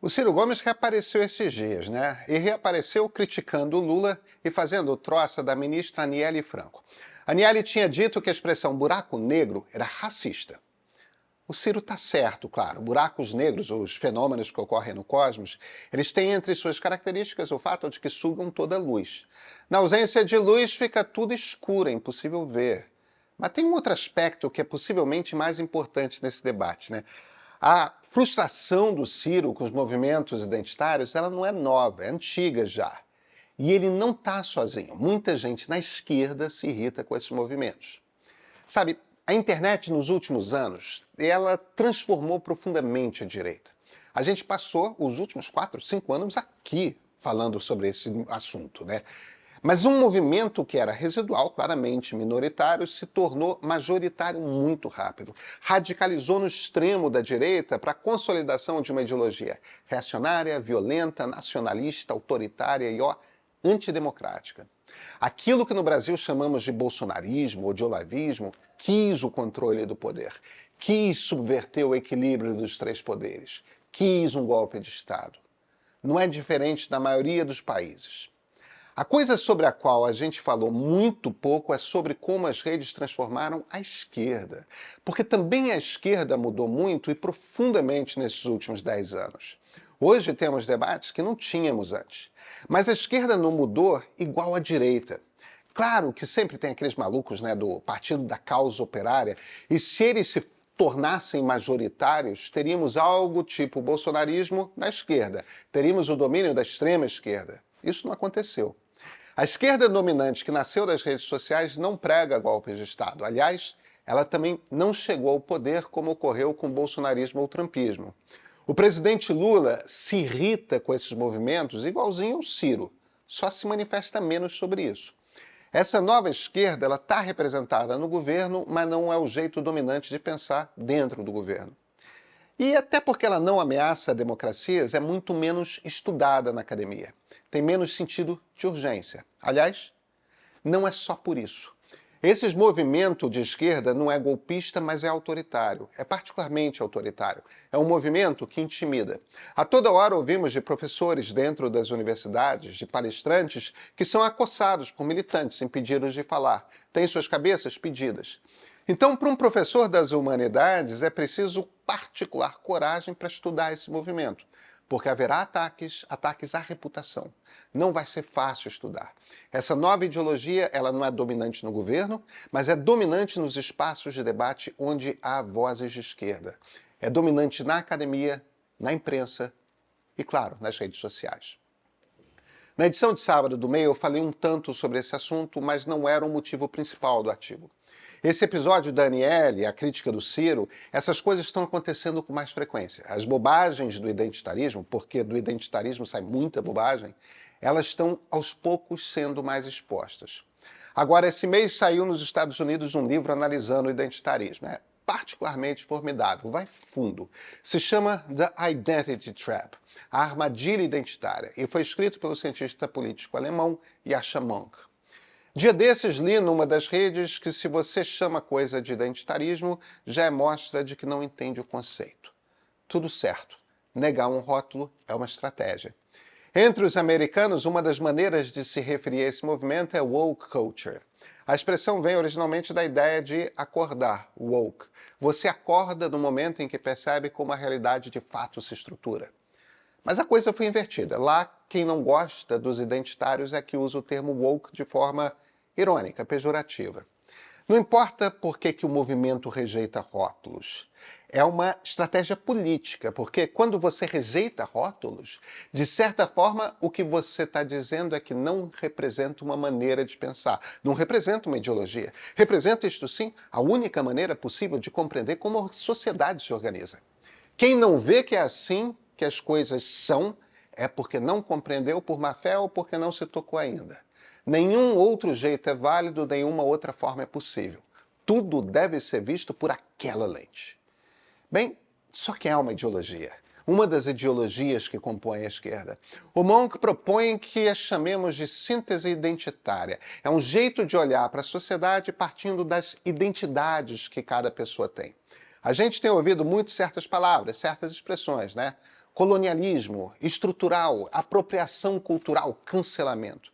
O Ciro Gomes reapareceu esses dias, né? E reapareceu criticando o Lula e fazendo troça da ministra Aniele Franco. Aniele tinha dito que a expressão buraco negro era racista. O Ciro está certo, claro. Buracos negros, os fenômenos que ocorrem no cosmos, eles têm entre suas características o fato de que sugam toda a luz. Na ausência de luz, fica tudo escuro, é impossível ver. Mas tem um outro aspecto que é possivelmente mais importante nesse debate, né? A frustração do Ciro com os movimentos identitários, ela não é nova, é antiga já. E ele não está sozinho. Muita gente na esquerda se irrita com esses movimentos. Sabe, a internet nos últimos anos, ela transformou profundamente a direita. A gente passou os últimos 4, 5 anos aqui falando sobre esse assunto, né? Mas um movimento que era residual, claramente minoritário, se tornou majoritário muito rápido. Radicalizou no extremo da direita para a consolidação de uma ideologia reacionária, violenta, nacionalista, autoritária e, antidemocrática. Aquilo que no Brasil chamamos de bolsonarismo ou de olavismo quis o controle do poder, quis subverter o equilíbrio dos três poderes, quis um golpe de Estado. Não é diferente da maioria dos países. A coisa sobre a qual a gente falou muito pouco é sobre como as redes transformaram a esquerda. Porque também a esquerda mudou muito e profundamente nesses últimos 10 anos. Hoje temos debates que não tínhamos antes. Mas a esquerda não mudou igual à direita. Claro que sempre tem aqueles malucos, né, do Partido da Causa Operária, e se eles se tornassem majoritários, teríamos algo tipo o bolsonarismo na esquerda. Teríamos o domínio da extrema esquerda. Isso não aconteceu. A esquerda dominante que nasceu das redes sociais não prega golpes de Estado. Aliás, ela também não chegou ao poder como ocorreu com o bolsonarismo ou o trumpismo. O presidente Lula se irrita com esses movimentos igualzinho ao Ciro, só se manifesta menos sobre isso. Essa nova esquerda está representada no governo, mas não é o jeito dominante de pensar dentro do governo. E até porque ela não ameaça democracias, é muito menos estudada na academia. Tem menos sentido de urgência. Aliás, não é só por isso. Esse movimento de esquerda não é golpista, mas é autoritário. É particularmente autoritário. É um movimento que intimida. A toda hora ouvimos de professores dentro das universidades, de palestrantes, que são acossados por militantes impedidos de falar. Têm suas cabeças pedidas. Então, para um professor das humanidades, é preciso particular coragem para estudar esse movimento, porque haverá ataques à reputação. Não vai ser fácil estudar. Essa nova ideologia, ela não é dominante no governo, mas é dominante nos espaços de debate onde há vozes de esquerda. É dominante na academia, na imprensa e, claro, nas redes sociais. Na edição de sábado do Meio, eu falei um tanto sobre esse assunto, mas não era o motivo principal do artigo. Esse episódio da Aniele, a crítica do Ciro, essas coisas estão acontecendo com mais frequência. As bobagens do identitarismo, porque do identitarismo sai muita bobagem, elas estão aos poucos sendo mais expostas. Agora, esse mês saiu nos Estados Unidos um livro analisando o identitarismo. É particularmente formidável, vai fundo. Se chama The Identity Trap, a armadilha identitária, e foi escrito pelo cientista político alemão Yascha Mounk. Dia desses li numa das redes que se você chama coisa de identitarismo, já é mostra de que não entende o conceito. Tudo certo. Negar um rótulo é uma estratégia. Entre os americanos, uma das maneiras de se referir a esse movimento é woke culture. A expressão vem originalmente da ideia de acordar, woke. Você acorda no momento em que percebe como a realidade de fato se estrutura. Mas a coisa foi invertida. Lá, quem não gosta dos identitários é que usa o termo woke de forma irônica, pejorativa. Não importa por que o movimento rejeita rótulos. É uma estratégia política, porque quando você rejeita rótulos, de certa forma, o que você está dizendo é que não representa uma maneira de pensar, não representa uma ideologia. Representa, isto sim, a única maneira possível de compreender como a sociedade se organiza. Quem não vê que é assim que as coisas são, é porque não compreendeu por má fé ou porque não se tocou ainda. Nenhum outro jeito é válido, nenhuma outra forma é possível. Tudo deve ser visto por aquela lente. Bem, só que é uma ideologia. Uma das ideologias que compõem a esquerda. O Mounk propõe que a chamemos de síntese identitária. É um jeito de olhar para a sociedade partindo das identidades que cada pessoa tem. A gente tem ouvido muito certas palavras, certas expressões, né? colonialismo, estrutural, apropriação cultural, cancelamento.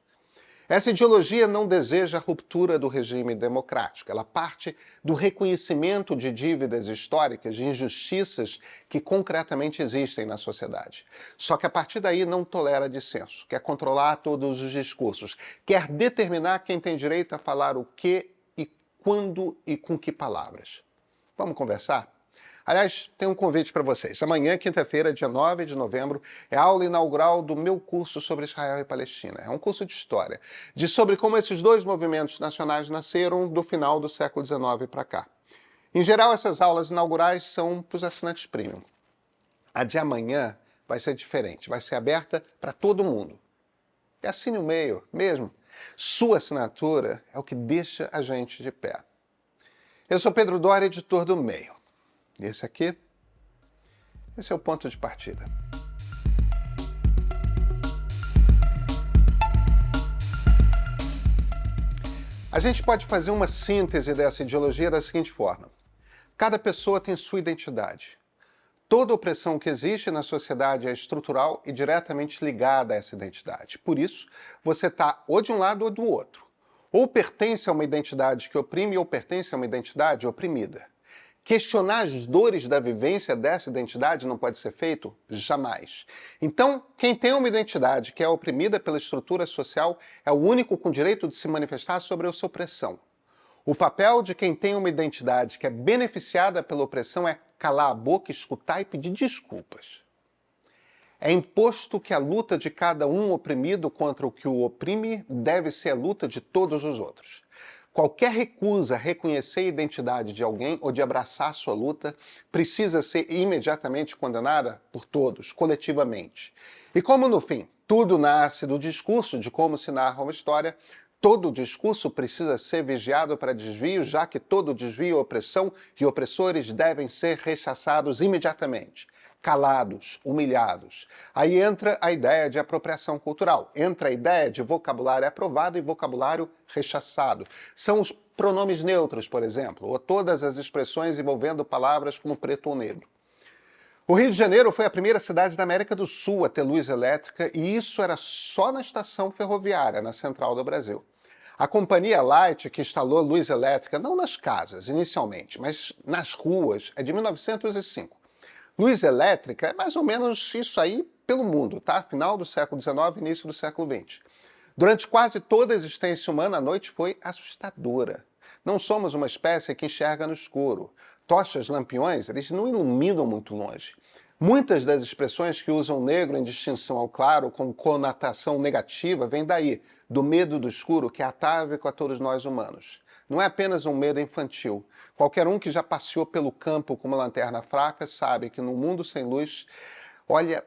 Essa ideologia não deseja a ruptura do regime democrático. Ela parte do reconhecimento de dívidas históricas, de injustiças que concretamente existem na sociedade. Só que a partir daí não tolera dissenso, quer controlar todos os discursos, quer determinar quem tem direito a falar o que e quando e com que palavras. Vamos conversar? Aliás, tem um convite para vocês. Amanhã, quinta-feira, dia 9 de novembro, é a aula inaugural do meu curso sobre Israel e Palestina. É um curso de história, sobre como esses dois movimentos nacionais nasceram do final do século XIX para cá. Em geral, essas aulas inaugurais são para os assinantes premium. A de amanhã vai ser diferente, vai ser aberta para todo mundo. E assine o meio mesmo. Sua assinatura é o que deixa a gente de pé. Eu sou Pedro Doria, editor do Meio. E esse é o ponto de partida. A gente pode fazer uma síntese dessa ideologia da seguinte forma. Cada pessoa tem sua identidade. Toda opressão que existe na sociedade é estrutural e diretamente ligada a essa identidade. Por isso, você está ou de um lado ou do outro. Ou pertence a uma identidade que oprime ou pertence a uma identidade oprimida. Questionar as dores da vivência dessa identidade não pode ser feito jamais. Então, quem tem uma identidade que é oprimida pela estrutura social é o único com direito de se manifestar sobre a sua opressão. O papel de quem tem uma identidade que é beneficiada pela opressão é calar a boca, escutar e pedir desculpas. É imposto que a luta de cada um oprimido contra o que o oprime deve ser a luta de todos os outros. Qualquer recusa a reconhecer a identidade de alguém ou de abraçar sua luta precisa ser imediatamente condenada por todos, coletivamente. E como, no fim, tudo nasce do discurso de como se narra uma história, todo discurso precisa ser vigiado para desvio, já que todo desvio é opressão e opressores devem ser rechaçados imediatamente. Calados, humilhados. Aí entra a ideia de apropriação cultural, entra a ideia de vocabulário aprovado e vocabulário rechaçado. São os pronomes neutros, por exemplo, ou todas as expressões envolvendo palavras como preto ou negro. O Rio de Janeiro foi a primeira cidade da América do Sul a ter luz elétrica e isso era só na estação ferroviária, na central do Brasil. A companhia Light, que instalou luz elétrica, não nas casas inicialmente, mas nas ruas, é de 1905. Luz elétrica é mais ou menos isso aí pelo mundo, tá? Final do século XIX, início do século XX. Durante quase toda a existência humana, a noite foi assustadora. Não somos uma espécie que enxerga no escuro. Tochas, lampiões, eles não iluminam muito longe. Muitas das expressões que usam negro em distinção ao claro, com conotação negativa, vêm daí, do medo do escuro que é atávico a todos nós humanos. Não é apenas um medo infantil. Qualquer um que já passeou pelo campo com uma lanterna fraca sabe que num mundo sem luz, olha,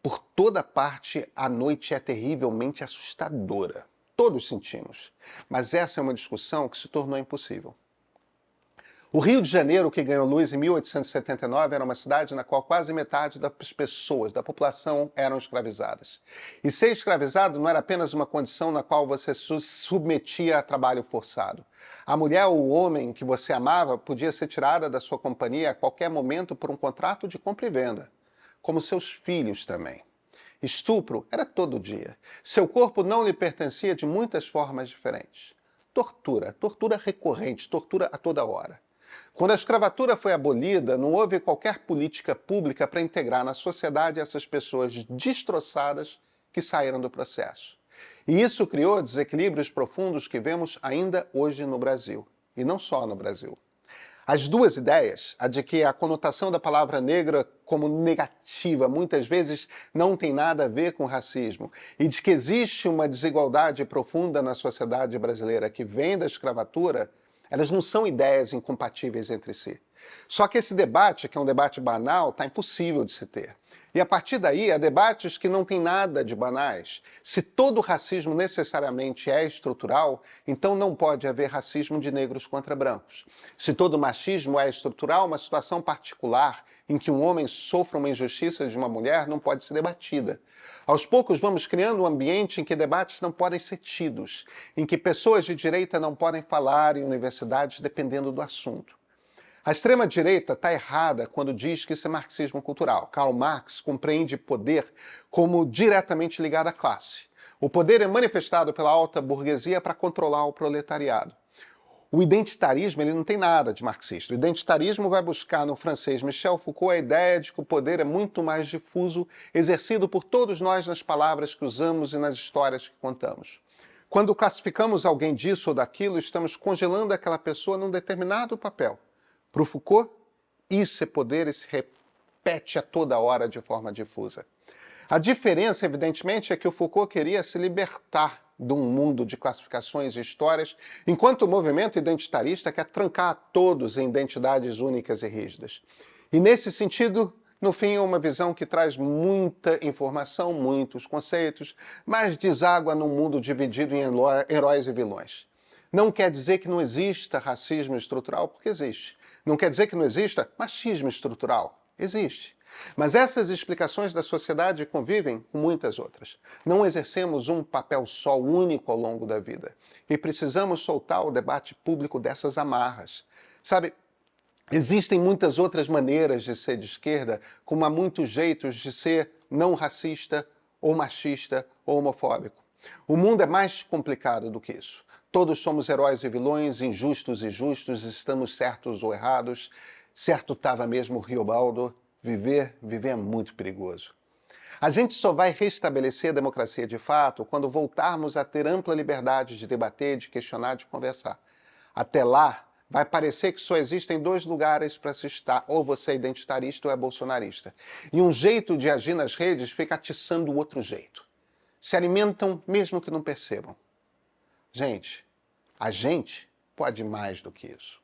por toda parte a noite é terrivelmente assustadora. Todos sentimos. Mas essa é uma discussão que se tornou impossível. O Rio de Janeiro, que ganhou luz em 1879, era uma cidade na qual quase metade das pessoas, da população, eram escravizadas. E ser escravizado não era apenas uma condição na qual você se submetia a trabalho forçado. A mulher ou o homem que você amava podia ser tirada da sua companhia a qualquer momento por um contrato de compra e venda, como seus filhos também. Estupro era todo dia. Seu corpo não lhe pertencia de muitas formas diferentes. Tortura recorrente, tortura a toda hora. Quando a escravatura foi abolida, não houve qualquer política pública para integrar na sociedade essas pessoas destroçadas que saíram do processo. E isso criou desequilíbrios profundos que vemos ainda hoje no Brasil. E não só no Brasil. As duas ideias, a de que a conotação da palavra negra como negativa muitas vezes não tem nada a ver com racismo, e de que existe uma desigualdade profunda na sociedade brasileira que vem da escravatura, elas não são ideias incompatíveis entre si. Só que esse debate, que é um debate banal, está impossível de se ter. E a partir daí, há debates que não têm nada de banais. Se todo racismo necessariamente é estrutural, então não pode haver racismo de negros contra brancos. Se todo machismo é estrutural, uma situação particular em que um homem sofra uma injustiça de uma mulher não pode ser debatida. Aos poucos vamos criando um ambiente em que debates não podem ser tidos, em que pessoas de direita não podem falar em universidades dependendo do assunto. A extrema-direita está errada quando diz que isso é marxismo cultural. Karl Marx compreende poder como diretamente ligado à classe. O poder é manifestado pela alta burguesia para controlar o proletariado. O identitarismo ele não tem nada de marxista. O identitarismo vai buscar no francês Michel Foucault a ideia de que o poder é muito mais difuso, exercido por todos nós nas palavras que usamos e nas histórias que contamos. Quando classificamos alguém disso ou daquilo, estamos congelando aquela pessoa num determinado papel. Para o Foucault, isso é poder e se repete a toda hora de forma difusa. A diferença, evidentemente, é que o Foucault queria se libertar de um mundo de classificações e histórias, enquanto o movimento identitarista quer trancar todos em identidades únicas e rígidas. E nesse sentido, no fim, é uma visão que traz muita informação, muitos conceitos, mas deságua num mundo dividido em heróis e vilões. Não quer dizer que não exista racismo estrutural, porque existe. Não quer dizer que não exista machismo estrutural. Existe. Mas essas explicações da sociedade convivem com muitas outras. Não exercemos um papel só único ao longo da vida. E precisamos soltar o debate público dessas amarras. Sabe, existem muitas outras maneiras de ser de esquerda, como há muitos jeitos de ser não racista, ou machista, ou homofóbico. O mundo é mais complicado do que isso. Todos somos heróis e vilões, injustos e justos, estamos certos ou errados. Certo estava mesmo o Riobaldo. Viver é muito perigoso. A gente só vai restabelecer a democracia de fato quando voltarmos a ter ampla liberdade de debater, de questionar, de conversar. Até lá, vai parecer que só existem dois lugares para se estar, ou você é identitarista ou é bolsonarista. E um jeito de agir nas redes fica atiçando o outro jeito. Se alimentam mesmo que não percebam. Gente, a gente pode mais do que isso.